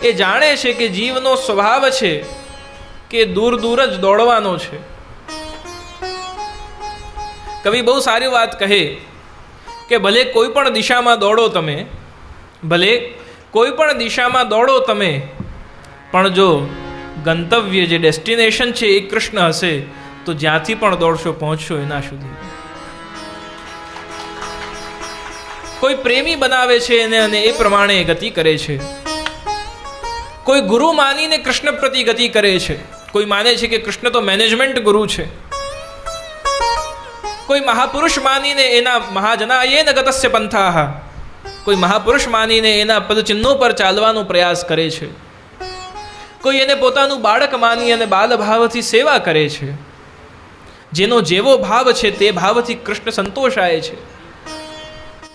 એ જાણે છે કે જીવનો સ્વભાવ છે કે દૂર દૂર જ દોડવાનો છે. કવિ બહુ સારી વાત કહે કે ભલે કોઈ પણ દિશામાં દોડો તમે, ભલે કોઈ પણ દિશામાં દોડો તમે, પણ જો ગંતવ્ય જે ડેસ્ટિનેશન છે એ કૃષ્ણ હશે તો જ્યાંથી પણ દોડશો પહોંચશો એના સુધી. કોઈ પ્રેમી બનાવે છે એને અને એ પ્રમાણે ગતિ કરે છે. કોઈ ગુરુ માનીને કૃષ્ણ પ્રતિ ગતિ કરે છે. કોઈ માને છે કે કૃષ્ણ તો મેનેજમેન્ટ ગુરુ છે. કોઈ મહાપુરુષ માનીને એના મહાજનાયેન ગતસ્ય પંથાહ, કોઈ મહાપુરુષ માનીને એના પદચિહ્નો પર ચાલવાનો પ્રયાસ કરે છે. કોઈ એને પોતાનું બાળક માની અને બાલ ભાવથી સેવા કરે છે. જેનો જેવો ભાવ છે તે ભાવથી કૃષ્ણ સંતોષાય છે.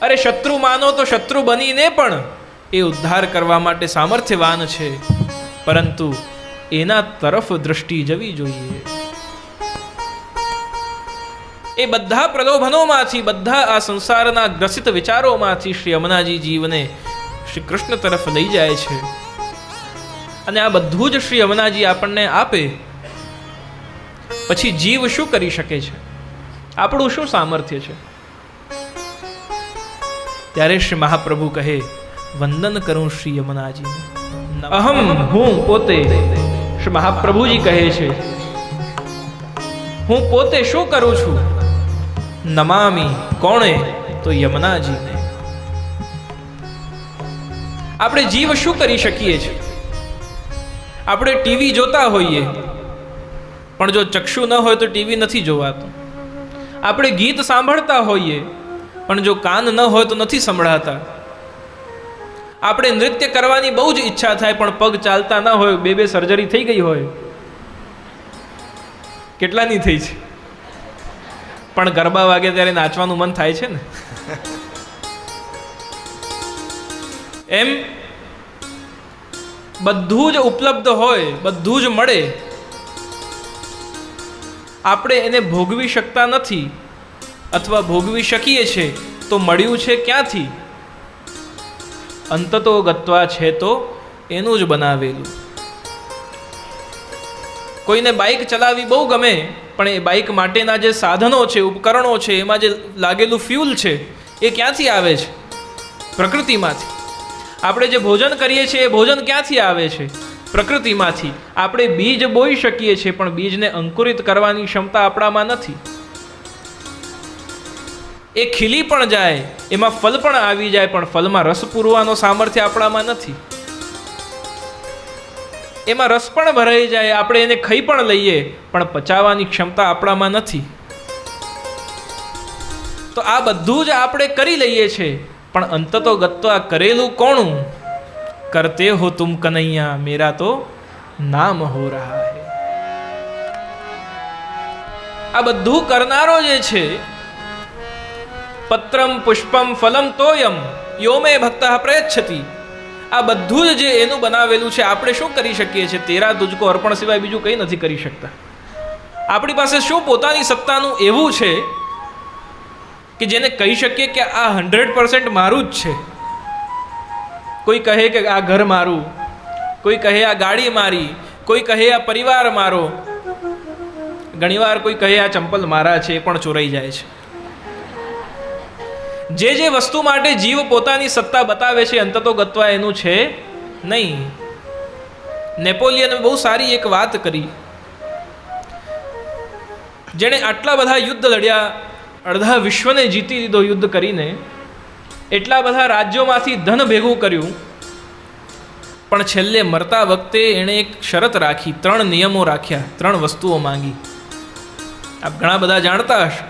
અરે શત્રુ માનો તો શત્રુ બનીને પણ એ ઉદ્ધાર કરવા માટે સામર્થ્યવાન છે, પરંતુ એના તરફ દ્રષ્ટિ જવી જોઈએ. એ બધા પ્રલોભનોમાંથી, બધા આ સંસારના ગ્રસિત વિચારોમાંથી શ્રી યમુનાજી જીવને શ્રી કૃષ્ણ તરફ લઈ જાય છે. અને આ બધું જ શ્રી યમુનાજી આપણને આપે પછી જીવ શું કરી શકે છે? આપણું શું સામર્થ્ય છે? ત્યારે શ્રી મહાપ્રભુ કહે, વંદન કરું શ્રી યમુનાજીને. અહમ, હું પોતે. શ્રી મહાપ્રભુજી કહે છે, હું પોતે શું કરું છું? નમામી. કોણે? તો યમુનાજીને. આપણે જીવ શું કરી શકીએ છીએ? આપણે ટીવી જોતા હોઈએ, પણ જો ચક્ષુ ન હોય તો ટીવી નથી જોવાતું. આપણે ગીત સાંભળતા હોઈએ, પણ જો કાન ન હોય તો નથી સંભળાતા. આપણે નૃત્ય કરવાની બહુ જ ઈચ્છા થાય, પણ પગ ચાલતા ન હોય, બે સર્જરી થઈ ગઈ હોય. કેટલાની થઈ છે? પણ ગરબા વાગે ત્યારે નાચવાનું મન થાય છે ને. એમ બધું જ ઉપલબ્ધ હોય, બધું જ મળે, આપણે એને ભોગવી શકતા નથી, અથવા ભોગવી શકીએ છીએ તો મળ્યું છે ક્યાંથી? અંતતો ગત્વા છે તો એનું જ બનાવેલું. કોઈને બાઇક ચલાવવી બહુ ગમે, પણ એ બાઇક માટેના જે સાધનો છે, ઉપકરણો છે, એમાં જે લાગેલું ફ્યુલ છે એ ક્યાંથી આવે છે? પ્રકૃતિમાંથી. આપણે જે ભોજન કરીએ છીએ એ ભોજન ક્યાંથી આવે છે? પ્રકૃતિમાંથી. આપણે બીજ બોઈ શકીએ છીએ, પણ બીજને અંકુરિત કરવાની ક્ષમતા આપણામાં નથી. એ ખીલી પણ જાય, એમાં ફળ પણ આવી જાય, પણ ફળમાં રસ પૂરવાનો સામર્થ્ય આપણામાં નથી. એમાં રસ પણ ભરાઈ જાય, આપણે એને ખાઈ પણ લઈએ, પણ પચાવવાની ક્ષમતા આપણામાં નથી. તો આ બધું જ આપણે કરી લઈએ છીએ, પણ અંતતો ગત્વા કરેલું કોણું? કરતે હો તુમ કનૈયા, મેરા તો નામ હો રહા હૈ. આ બધું કરનારો જે છે, પત્રમ પુષ્પમ ફલમ તોયમ યો મે ભક્તઃ પ્રયચ્છતિ, આ બધું જ જે એનું બનાવેલું છે, આપણે શું કરી શકીએ છીએ? તેરા તુજકો અર્પણ સિવાય બીજું કંઈ નથી કરી શકતા. આપણી પાસે શું પોતાની સત્તાનું એવું છે કે જેને કહી શકીએ કે આ 100% મારું જ છે? કોઈ કહે કે આ ઘર મારું, કોઈ કહે આ ગાડી મારી, કોઈ કહે આ પરિવાર મારો, ઘણીવાર કોઈ કહે આ ચંપલ મારા છે, એ પણ ચોરાઈ જાય છે. જે જે વસ્તુ માટે જીવ પોતાની સત્તા બતાવે છે, અંતતો ગત્વા એનું છે નહીં. નેપોલિયને બહુ સારી એક વાત કરી. જેણે આટલા બધા યુદ્ધ લડ્યા, અડધા વિશ્વને જીતી લીધો યુદ્ધ કરીને, એટલા બધા રાજ્યોમાંથી ધન ભેગું કર્યું, પણ છેલ્લે મરતા વખતે એણે એક શરત રાખી, 3 નિયમો રાખ્યા, 3 વસ્તુઓ માંગી. આપ ઘણા બધા જાણતા હશો.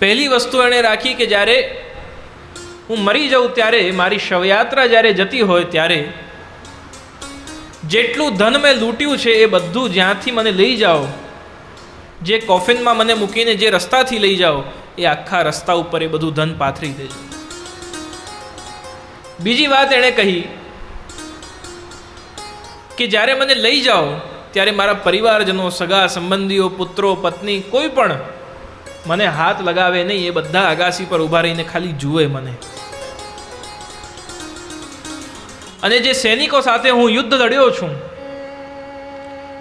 પહેલી વસ્તુ એણે રાખી કે જ્યારે હું મરી જાઉં ત્યારે, મારી શવયાત્રા જ્યારે જતી હોય ત્યારે, જેટલું ધન મેં લૂંટ્યું છે એ બધું જ્યાંથી મને લઈ જાઓ, જે કોફિનમાં મને મૂકીને જે રસ્તાથી લઈ જાઓ, એ આખા રસ્તા ઉપર એ બધું ધન પાથરી દેજો. બીજી વાત એણે કહી કે જ્યારે મને લઈ જાઓ ત્યારે મારા પરિવારજનો, સગા સંબંધીઓ, પુત્રો, પત્ની, કોઈ પણ મને હાથ લગાવે નહીં. એ બધા અગાસી પર ઊભા રહીને ખાલી જુએ મને. અને જે સૈનિકો સાથે હું યુદ્ધ લડ્યો છું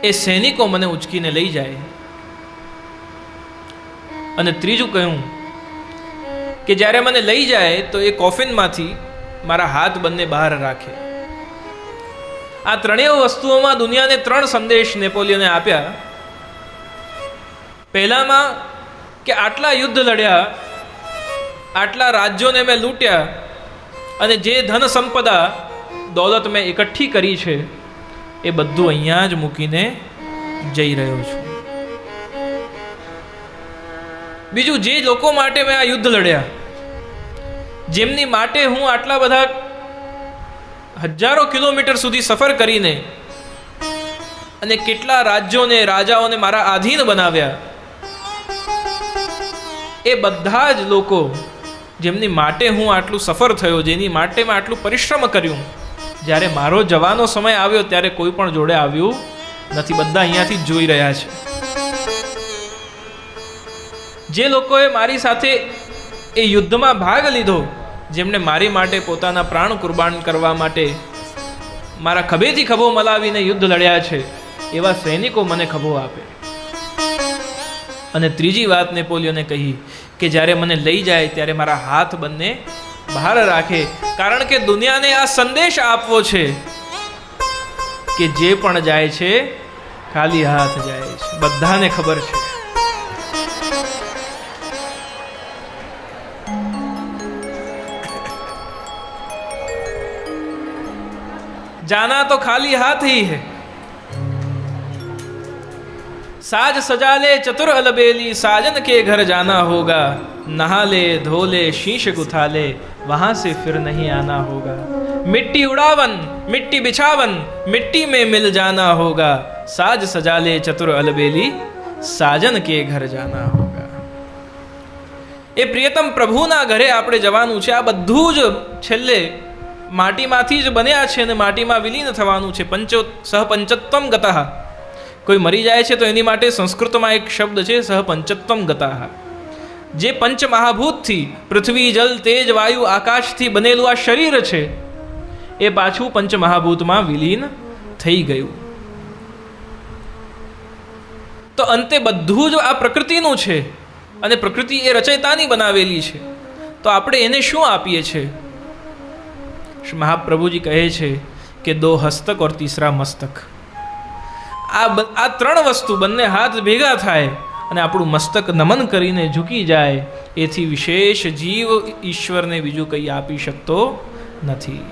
એ સૈનિકો મને ઉચકીને લઈ જાય. અને ત્રીજું કહ્યું કે જ્યારે મને લઈ જાય તો એ કોફિનમાંથી મારા હાથ બંને બહાર રાખે. આ ત્રણેય વસ્તુઓમાં દુનિયાને 3 સંદેશ નેપોલિયને આપ્યા. પહેલામાં કે આટલા યુદ્ધ લડ્યા, આટલા રાજ્યોને મેં લૂંટ્યા અને જે ધન સંપદા દોલત મેં એકઠી કરી છે એ બધું અહીંયા જ મૂકીને જઈ રહ્યો છું. બીજું, જે લોકો માટે મેં આ યુદ્ધ લડ્યા, જેમની માટે હું આટલા બધા હજારો કિલોમીટર સુધી સફર કરીને અને કેટલા રાજ્યોને રાજાઓને મારા આધીન બનાવ્યા, એ બધા જ લોકો જેમની માટે હું આટલું સફર થયો, જેની માટે મેં આટલું પરિશ્રમ કર્યું, જ્યારે મારો જવાનો સમય આવ્યો ત્યારે કોઈ પણ જોડે આવ્યું નથી. બધા અહીંયાથી જોઈ રહ્યા છે. જે લોકોએ મારી સાથે એ યુદ્ધમાં ભાગ લીધો, જેમણે મારી માટે પોતાના પ્રાણ કુરબાન કરવા માટે મારા ખભેથી ખભો મલાવીને યુદ્ધ લડ્યા છે, એવા સૈનિકો મને ખભો આપે. અને ત્રીજી વાત નેપોલિયને કહી કે જ્યારે મને લઈ જાય ત્યારે મારા હાથ બંને બહાર રાખે, કારણ કે દુનિયાને આ સંદેશ આપવો છે કે જે પણ જાય છે ખાલી હાથ જાય છે. બધાને ખબર છે. जाना तो खाली हाथ ही है. साज सजा ले चतुर अलबेली, साजन के घर जाना होगा. नहा ले धो ले शीश गुथा ले, वहां से फिर नहीं आना होगा. मिट्टी उड़ावन मिट्टी बिछावन, मिट्टी में मिल जाना होगा. साज सजा ले चतुर अलबेली, साजन के घर जाना होगा. એ પ્રિયતમ પ્રભુના ઘરે આપણે જવાનું છે. આ બધું જ છેલ્લે માટીમાંથી જ બન્યા છે અને માટીમાં વિલીન થવાનું છે. સહપંચત્વમ ગતઃ. કોઈ મરી જાય છે તો એની માટે સંસ્કૃતમાં એક શબ્દ છે સહપંચત્વમ ગતઃ. જે પંચ મહાભૂતથી, પૃથ્વી જલ તેજ વાયુ આકાશથી બનેલું આ શરીર છે એ પાછું પંચ મહાભૂતમાં વિલીન થઈ ગયું. તો અંતે બધું જ આ પ્રકૃતિનું છે અને પ્રકૃતિ એ રચયિતાની બનાવેલી છે. તો આપણે એને શું આપીએ છીએ? મહાપ્રભુજી કહે છે કે 2 હસ્તક और तीसरा મસ્તક. આ 3 વસ્તુ, બંને હાથ ભેગા થાય અને આપણું મસ્તક નમન કરીને ઝૂકી જાય, એથી વિશેષ જીવ ઈશ્વરને બીજું કંઈ આપી શકતો નથી.